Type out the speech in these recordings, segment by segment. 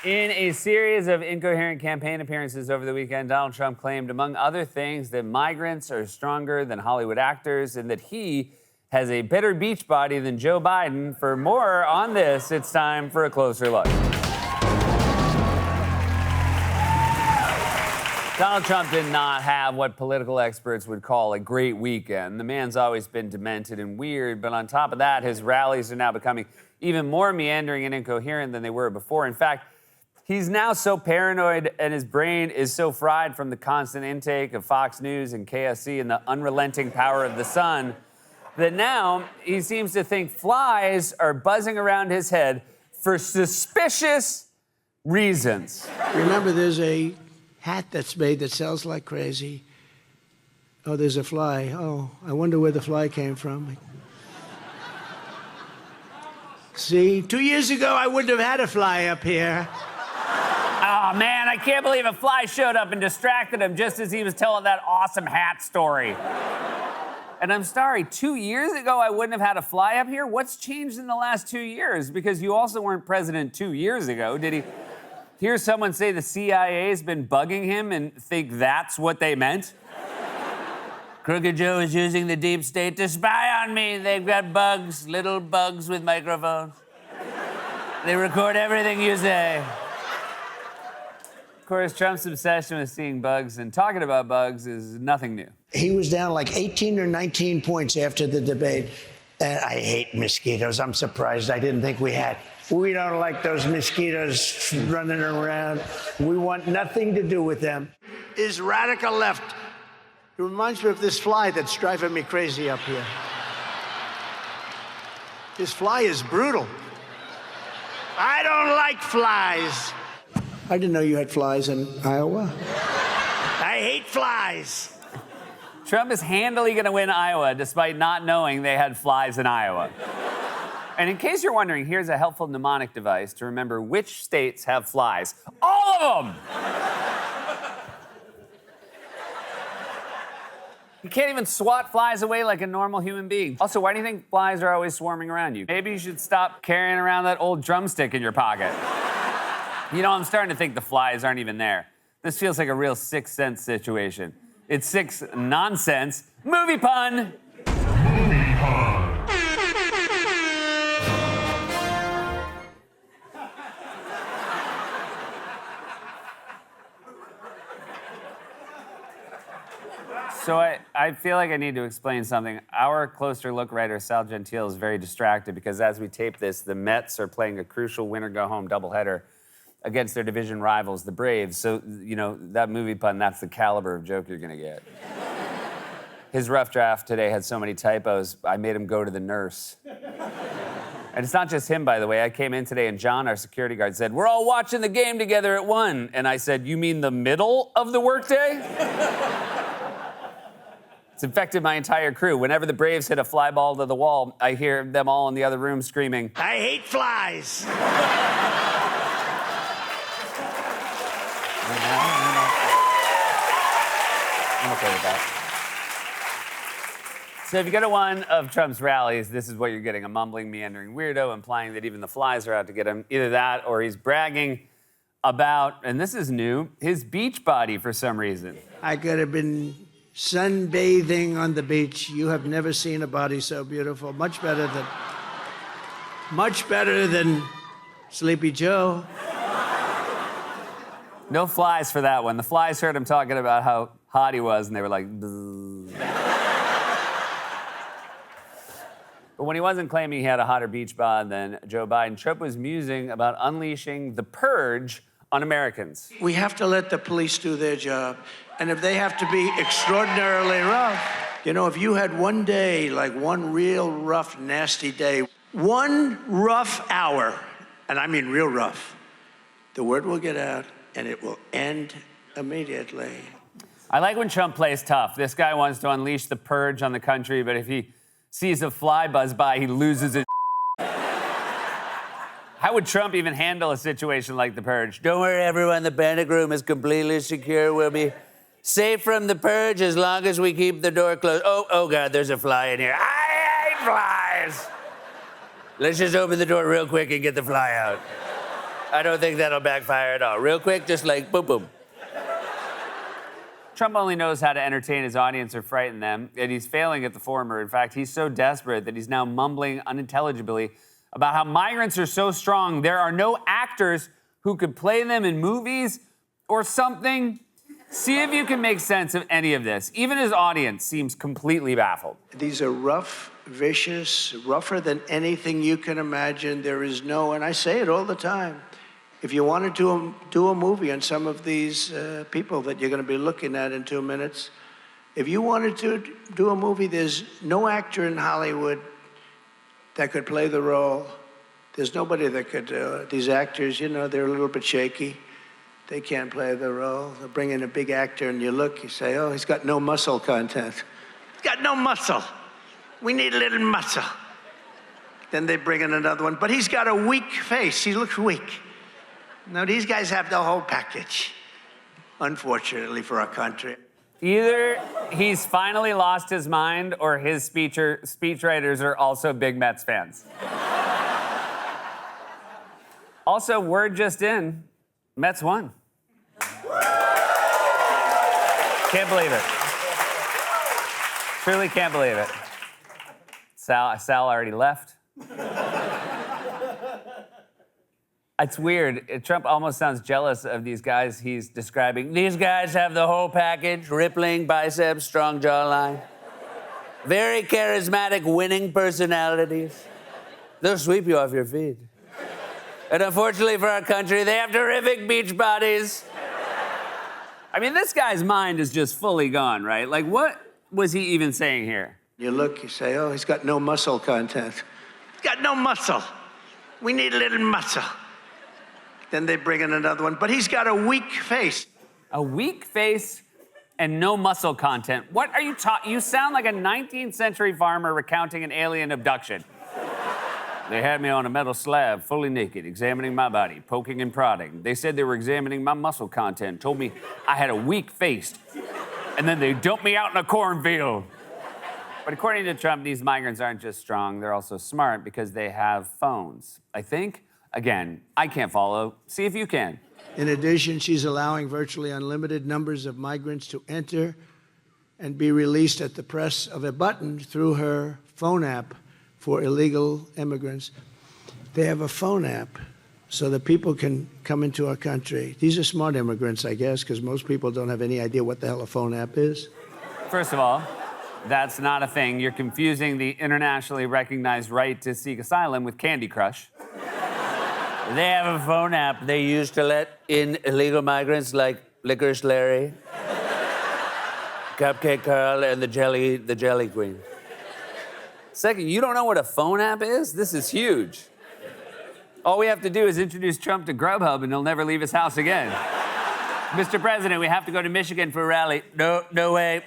In a series of incoherent campaign appearances over the weekend, Donald Trump claimed, among other things, that migrants are stronger than Hollywood actors and that he has a better beach body than Joe Biden. For more on this, it's time for a closer look. Donald Trump did not have what political experts would call a great weekend. The man's always been demented and weird, but on top of that, his rallies are now becoming even more meandering and incoherent than they were before. In fact, he's now so paranoid and his brain is so fried from the constant intake of Fox News and KSC and the unrelenting power of the sun that now he seems to think flies are buzzing around his head for suspicious reasons. Remember, there's a hat that's made that sells like crazy. Oh, there's a fly. Oh, I wonder where the fly came from. See, 2 years ago, I wouldn't have had a fly up here. Oh, man, I can't believe a fly showed up and distracted him just as he was telling that awesome hat story. And I'm sorry, 2 years ago, I wouldn't have had a fly up here? What's changed in the last 2 years? Because you also weren't president 2 years ago. Did he hear someone say the CIA's been bugging him and think that's what they meant? Crooked Joe is using the deep state to spy on me. They've got bugs, little bugs with microphones. They record everything you say. Of course, Trump's obsession with seeing bugs and talking about bugs is nothing new. He was down like 18 or 19 points after the debate. And I hate mosquitoes. I'm surprised I didn't think we had. We don't like those mosquitoes running around. We want nothing to do with them. Is radical left. It reminds me of this fly that's driving me crazy up here. This fly is brutal. I don't like flies. I didn't know you had flies in Iowa. I hate flies. Trump is handily going to win Iowa despite not knowing they had flies in Iowa. And in case you're wondering, here's a helpful mnemonic device to remember which states have flies. All of them! You can't even swat flies away like a normal human being. Also, why do you think flies are always swarming around you? Maybe you should stop carrying around that old drumstick in your pocket. You know, I'm starting to think the flies aren't even there. This feels like a real Sixth Sense situation. It's six nonsense. Movie pun! Movie pun. So I feel like I need to explain something. Our closer look writer, Sal Gentile, is very distracted because as we tape this, the Mets are playing a crucial winner-go-home doubleheader against their division rivals, the Braves. So, you know, that movie pun, that's the caliber of joke you're gonna get. His rough draft today had so many typos, I made him go to the nurse. And it's not just him, by the way. I came in today and John, our security guard, said, "We're all watching the game together at 1." And I said, "You mean the middle of the workday?" It's infected my entire crew. Whenever the Braves hit a fly ball to the wall, I hear them all in the other room screaming, I hate flies. I'm okay with that. So if you go to one of Trump's rallies, this is what you're getting: a mumbling, meandering weirdo implying that even the flies are out to get him. Either that or he's bragging about, and this is new, his beach body for some reason. I could have been sunbathing on the beach. You have never seen a body so beautiful. Much better than Sleepy Joe. No flies for that one. The flies heard him talking about how hot he was, and they were like, bzzz. But when he wasn't claiming he had a hotter beach bod than Joe Biden, Trump was musing about unleashing the purge on Americans. We have to let the police do their job. And if they have to be extraordinarily rough, you know, if you had one day, like one real rough, nasty day, one rough hour, and I mean real rough, the word will get out and it will end immediately. I like when Trump plays tough. This guy wants to unleash the purge on the country, but if he sees a fly buzz by, he loses his How would Trump even handle a situation like the purge? Don't worry, everyone, the panic room is completely secure. We'll be safe from the purge as long as we keep the door closed. Oh, God, there's a fly in here. I hate flies. Let's just open the door real quick and get the fly out. I don't think that'll backfire at all. Real quick, just like boom, boom. Trump only knows how to entertain his audience or frighten them, and he's failing at the former. In fact, he's so desperate that he's now mumbling unintelligibly about how migrants are so strong there are no actors who could play them in movies or something. See if you can make sense of any of this. Even his audience seems completely baffled. These are rough, vicious, rougher than anything you can imagine. There is no, and I say it all the time, if you wanted to do a movie on some of these people that you're going to be looking at in 2 minutes, if you wanted to do a movie, there's no actor in Hollywood that could play the role. There's nobody that could do it. These actors, you know, they're a little bit shaky. They can't play the role. They'll bring in a big actor and you look, you say, oh, he's got no muscle content. He's got no muscle. We need a little muscle. Then they bring in another one, but he's got a weak face. He looks weak. No, these guys have the whole package, unfortunately for our country. Either he's finally lost his mind or his speechwriters are also big Mets fans. Also, word just in, Mets won. Can't believe it. Truly can't believe it. Sal already left. It's weird. Trump almost sounds jealous of these guys he's describing. These guys have the whole package, rippling biceps, strong jawline. Very charismatic, winning personalities. They'll sweep you off your feet. And unfortunately for our country, they have terrific beach bodies. I mean, this guy's mind is just fully gone, right? Like, what was he even saying here? You look, you say, oh, he's got no muscle content. He's got no muscle. We need a little muscle. Then they bring in another one, but he's got a weak face. A weak face and no muscle content. What are you talking? You sound like a 19th century farmer recounting an alien abduction. They had me on a metal slab, fully naked, examining my body, poking and prodding. They said they were examining my muscle content, told me I had a weak face, and then they dumped me out in a cornfield. But according to Trump, these migrants aren't just strong, they're also smart because they have phones. I think, again, I can't follow. See if you can. In addition, she's allowing virtually unlimited numbers of migrants to enter and be released at the press of a button through her phone app for illegal immigrants. They have a phone app so that people can come into our country. These are smart immigrants, I guess, because most people don't have any idea what the hell a phone app is. First of all, that's not a thing. You're confusing the internationally recognized right to seek asylum with Candy Crush. They have a phone app they use to let in illegal migrants like Licorice Larry, Cupcake Carl, and the Jelly Queen. Second, you don't know what a phone app is? This is huge. All we have to do is introduce Trump to Grubhub and he'll never leave his house again. Mr. President, we have to go to Michigan for a rally. No way.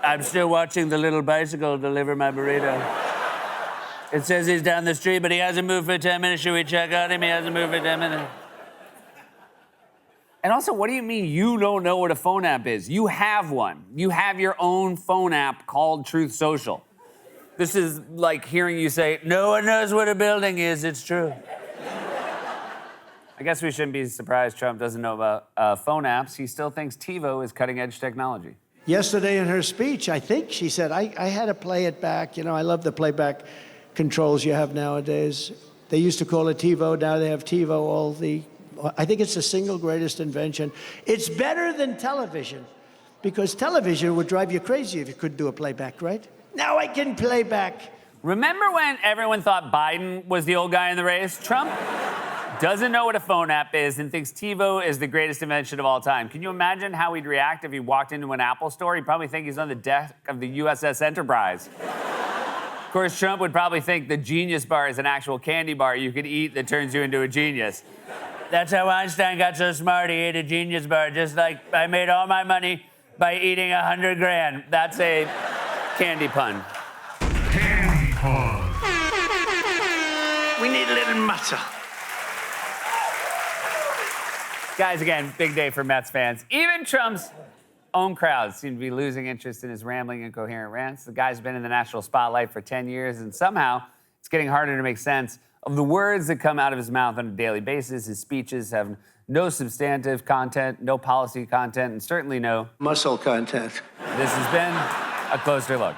I'm still watching the little bicycle deliver my burrito. It says he's down the street, but he hasn't moved for 10 minutes. Should we check on him? He hasn't moved for 10 minutes. And also, what do you mean you don't know what a phone app is? You have one. You have your own phone app called Truth Social. This is like hearing you say, no one knows what a building is, it's true. I guess we shouldn't be surprised Trump doesn't know about phone apps. He still thinks TiVo is cutting-edge technology. Yesterday in her speech, I think she said, I had to play it back. You know, I love the playback controls you have nowadays. They used to call it TiVo, now they have TiVo, I think it's the single greatest invention. It's better than television, because television would drive you crazy if you couldn't do a playback, right? Now I can play back. Remember when everyone thought Biden was the old guy in the race? Trump doesn't know what a phone app is and thinks TiVo is the greatest invention of all time. Can you imagine how he'd react if he walked into an Apple store? He'd probably think he's on the deck of the USS Enterprise. Of course, Trump would probably think the Genius Bar is an actual candy bar you could eat that turns you into a genius. That's how Einstein got so smart, he ate a Genius Bar, just like I made all my money by eating 100 grand. That's a candy pun. Candy pun. We need a little muscle. Guys, again, big day for Mets fans. Even Trump's own crowds seem to be losing interest in his rambling, incoherent rants. The guy's been in the national spotlight for 10 years, and somehow it's getting harder to make sense of the words that come out of his mouth on a daily basis. His speeches have no substantive content, no policy content, and certainly no muscle content. This has been A Closer Look.